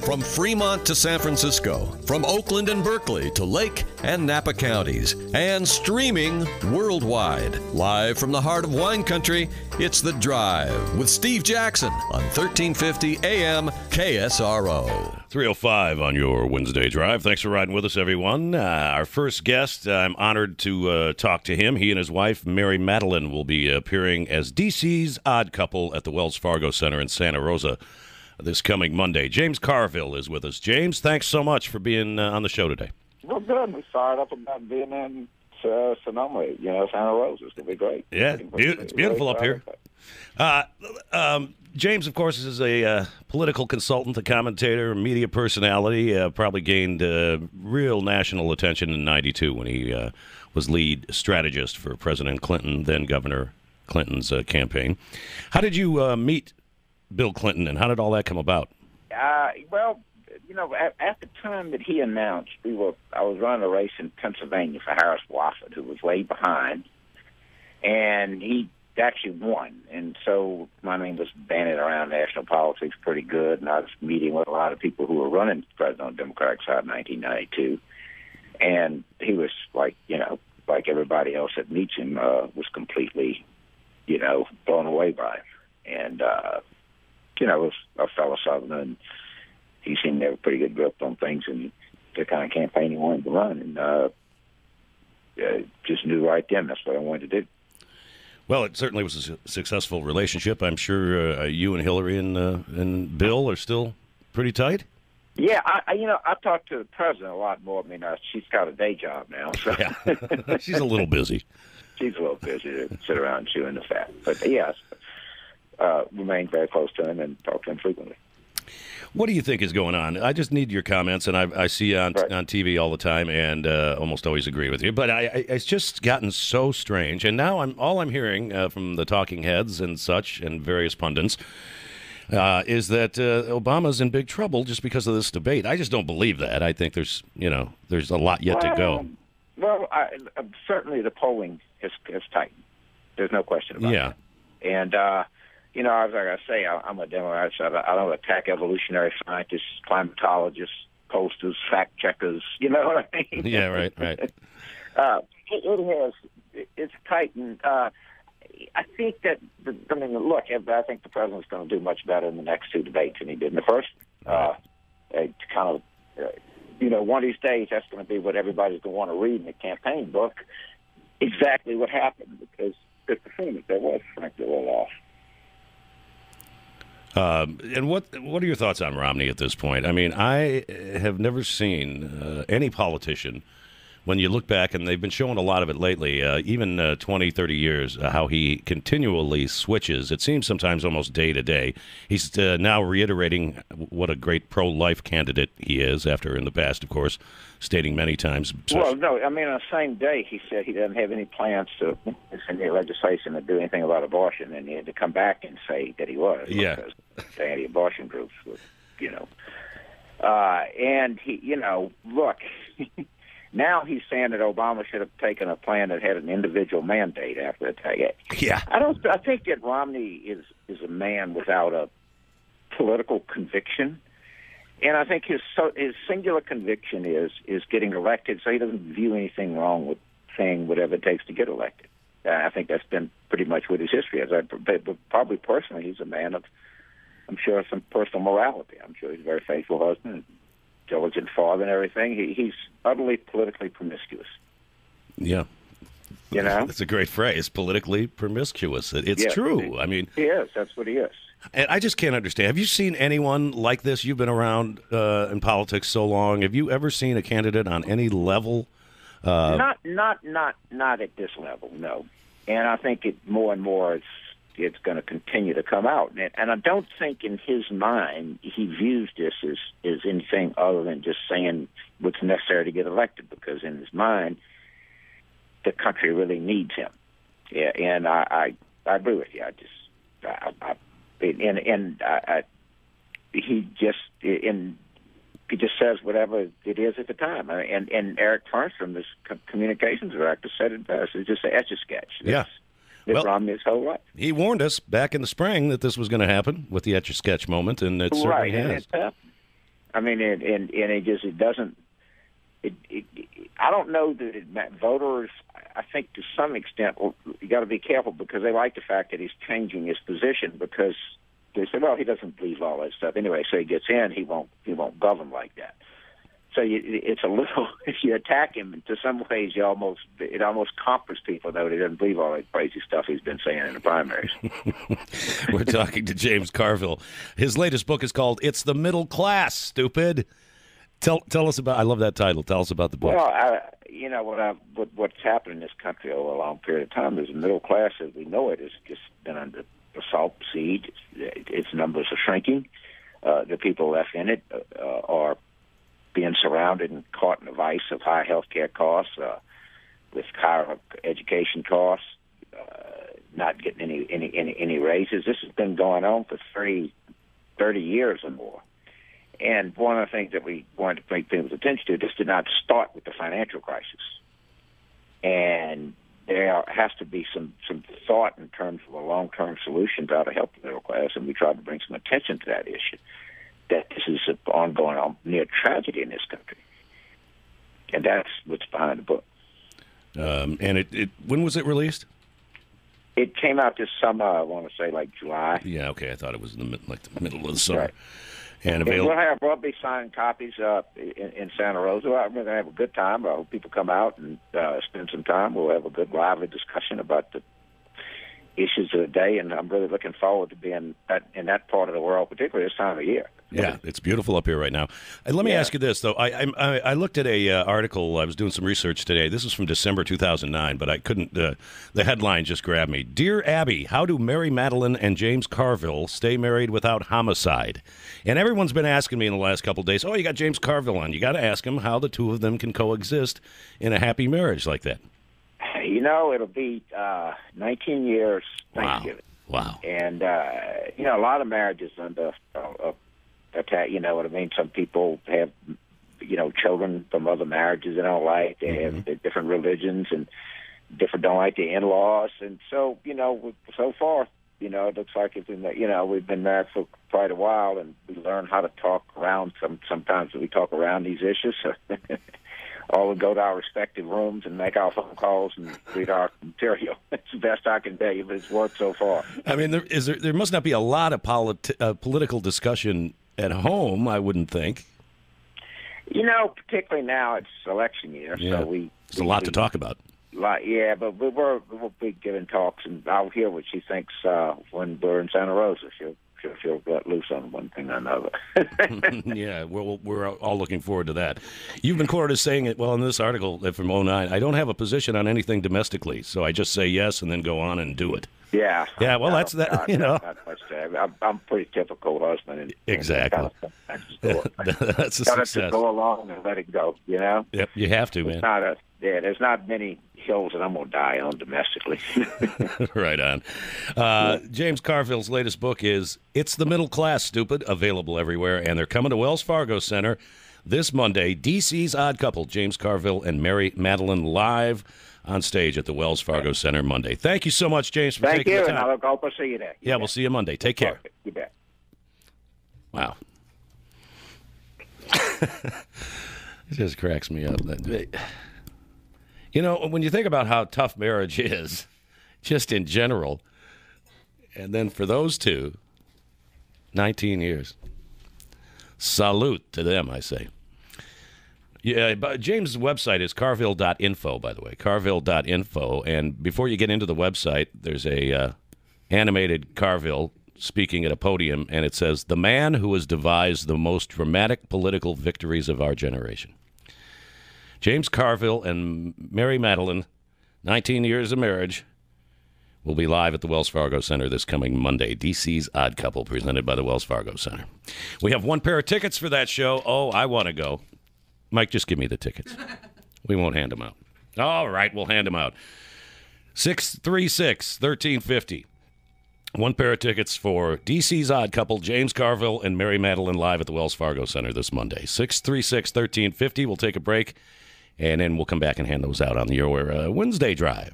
From Fremont to San Francisco, from Oakland and Berkeley to Lake and Napa counties, and streaming worldwide. Live from the heart of wine country, it's The Drive with Steve Jaxson on 1350 AM KSRO. 3:05 on your Wednesday drive. Thanks for riding with us, everyone. Our first guest, I'm honored to talk to him. He and his wife, Mary Matalin, will be appearing as DC's Odd Couple at the Wells Fargo Center in Santa Rosa this coming Monday. James Carville is with us. James, thanks so much for being on the show today. Well, good. We fired up about being in Sonoma, Santa Rosa. It's going to be great. Yeah, it's beautiful up here. James, of course, is a political consultant, a commentator, media personality, probably gained real national attention in '92 when he was lead strategist for President Clinton, then Governor Clinton's campaign. How did you meet Bill Clinton, and how did all that come about? Well, at the time that he announced, I was running a race in Pennsylvania for Harris Wofford, who was way behind, and he actually won. And so my name was bandied around national politics pretty good, and I was meeting with a lot of people who were running for president on the Democratic side in 1992. And he was like everybody else that meets him, was completely, blown away by him. And, was a fellow Southerner, and he seemed to have a pretty good grip on things and the kind of campaign he wanted to run. And just knew right then that's what I wanted to do. Well, it certainly was a successful relationship. I'm sure you and Hillary and Bill are still pretty tight. Yeah, I talked to the president a lot more. I mean, she's got a day job now, so yeah. She's a little busy. She's a little busy to sit around chewing the fat. But yes, remained very close to him and talked to him frequently. What do you think is going on? I just need your comments, and I see you on TV all the time, and almost always agree with you. But it's just gotten so strange, and now all I'm hearing from the talking heads and such, and various pundits, is that Obama's in big trouble just because of this debate. I just don't believe that. I think there's a lot yet to go. Well, certainly the polling has tightened. There's no question about that. And as I say, I'm a Democrat, so I don't attack evolutionary scientists, climatologists, pollsters, fact checkers. You know what I mean? Yeah, right. It's tightened. I think that, look, I think the president's going to do much better in the next two debates than he did in the first. One of these days, that's going to be what everybody's going to want to read in the campaign book, exactly what happened, because the performance there was, frankly, a little off. And what are your thoughts on Romney at this point? I mean, I have never seen any politician, when you look back, and they've been showing a lot of it lately, even 20, 30 years, how he continually switches. It seems sometimes almost day to day. He's now reiterating what a great pro-life candidate he is, after in the past, of course, stating many times. Well, no, I mean, on the same day, he said he doesn't have any plans to send any legislation to do anything about abortion, and he had to come back and say that he was. Yeah. Because the anti-abortion groups would, and he, look, now he's saying that Obama should have taken a plan that had an individual mandate after the attack. Yeah. I think that Romney is a man without a political conviction. And I think his singular conviction is getting elected, so he doesn't view anything wrong with saying whatever it takes to get elected. I think that's been pretty much what his history is. But probably personally, he's a man of, I'm sure, some personal morality. I'm sure he's a very faithful husband, diligent father and everything. He's utterly politically promiscuous. Yeah. That's a great phrase, politically promiscuous. It's true. I mean, he is. That's what he is. And I just can't understand. Have you seen anyone like this? You've been around in politics so long. Have you ever seen a candidate on any level? Not at this level, no. And I think more and more it's going to continue to come out. And I don't think in his mind he views this as anything other than just saying what's necessary to get elected, because in his mind the country really needs him. Yeah, and I agree with you. He just says whatever it is at the time. And Eric Turnstrom, this communications director, said it best. It's just an Etch-a-Sketch. Yeah. Well, Romney his whole life. He warned us back in the spring that this was going to happen with the Etch-a-Sketch moment, and it certainly has. And it's happened. I mean, and it doesn't. I don't know that voters. I think to some extent you got to be careful because they like the fact that he's changing his position because they say, well, he doesn't believe all that stuff anyway. So he gets in, he won't govern like that. So it's a little. If you attack him, to some ways, it almost comforts people though he doesn't believe all that crazy stuff he's been saying in the primaries. We're talking to James Carville. His latest book is called "It's the Middle Class, Stupid." Tell us about. I love that title. Tell us about the book. Well, what's happened in this country over a long period of time is the middle class, as we know it, has just been under assault, siege. Its numbers are shrinking. The people left in it are being surrounded and caught in the vice of high health care costs, with higher education costs, not getting any raises. This has been going on for 30 years or more. And one of the things that we wanted to bring people's attention to, this did not start with the financial crisis. And there has to be some thought in terms of a long-term solution to how to help the middle class, and we tried to bring some attention to that issue, that this is an ongoing near tragedy in this country. And that's what's behind the book. And when was it released? It came out this summer, I want to say like July. Yeah, okay. I thought it was in the middle of the summer. Right. And available. We'll be signing copies in Santa Rosa. We're going to have a good time. I hope people come out and spend some time. We'll have a good, lively discussion about the issues of the day, and I'm really looking forward to being in that part of the world, particularly this time of year. Yeah, it's beautiful up here right now. And let me ask you this, though. I looked at a article. I was doing some research today. This is from December 2009, but I couldn't. The headline just grabbed me. Dear Abby, how do Mary Matalin and James Carville stay married without homicide? And everyone's been asking me in the last couple of days, oh, you got James Carville on. You got to ask him how the two of them can coexist in a happy marriage like that. It'll be 19 years Thanksgiving. Wow. And, a lot of marriages under attack, you know what I mean? Some people have, children from other marriages they don't like. They have different religions and don't like the in-laws. And so, so far, it looks like we've been married for quite a while, and we learn how to talk around. Sometimes we talk around these issues. Or we go to our respective rooms and make our phone calls and read our material. It's the best I can tell you, but it's worked so far. I mean, there must not be a lot of political discussion at home, I wouldn't think. Particularly now it's election year, so there's a lot to talk about. But we'll be giving talks, and I'll hear what she thinks when we're in Santa Rosa. She'll let loose on one thing or another. Yeah, we're all looking forward to that. You've been quoted as saying it, well, in this article from '09, I don't have a position on anything domestically, so I just say yes and then go on and do it. Yeah. Yeah, well, that's that, Not much to I'm a pretty typical husband. Exactly. That's a success. Got to go along and let it go, Yep, you have to, man. There's not many hills that I'm going to die on domestically. Right on. James Carville's latest book is It's the Middle Class, Stupid, available everywhere, and they're coming to Wells Fargo Center this Monday. DC's Odd Couple, James Carville and Mary Matalin, live on stage at the Wells Fargo Center Monday. Thank you so much, James, for taking the time. Thank you, and I hope I'll see you there. Yeah, we'll see you Monday. Take care. Okay, you bet. Wow. It just cracks me up. When you think about how tough marriage is, just in general, and then for those two, 19 years. Salute to them, I say. Yeah, but James' website is carville.info, by the way, carville.info. And before you get into the website, there's a animated Carville speaking at a podium, and it says, "The man who has devised the most dramatic political victories of our generation." James Carville and Mary Matalin, 19 years of marriage, will be live at the Wells Fargo Center this coming Monday. DC's Odd Couple, presented by the Wells Fargo Center. We have one pair of tickets for that show. Oh, I want to go. Mike, just give me the tickets. We won't hand them out. All right, we'll hand them out. 636-1350. One pair of tickets for DC's Odd Couple, James Carville and Mary Matalin, live at the Wells Fargo Center this Monday. 636-1350. We'll take a break, and then we'll come back and hand those out on your Wednesday drive.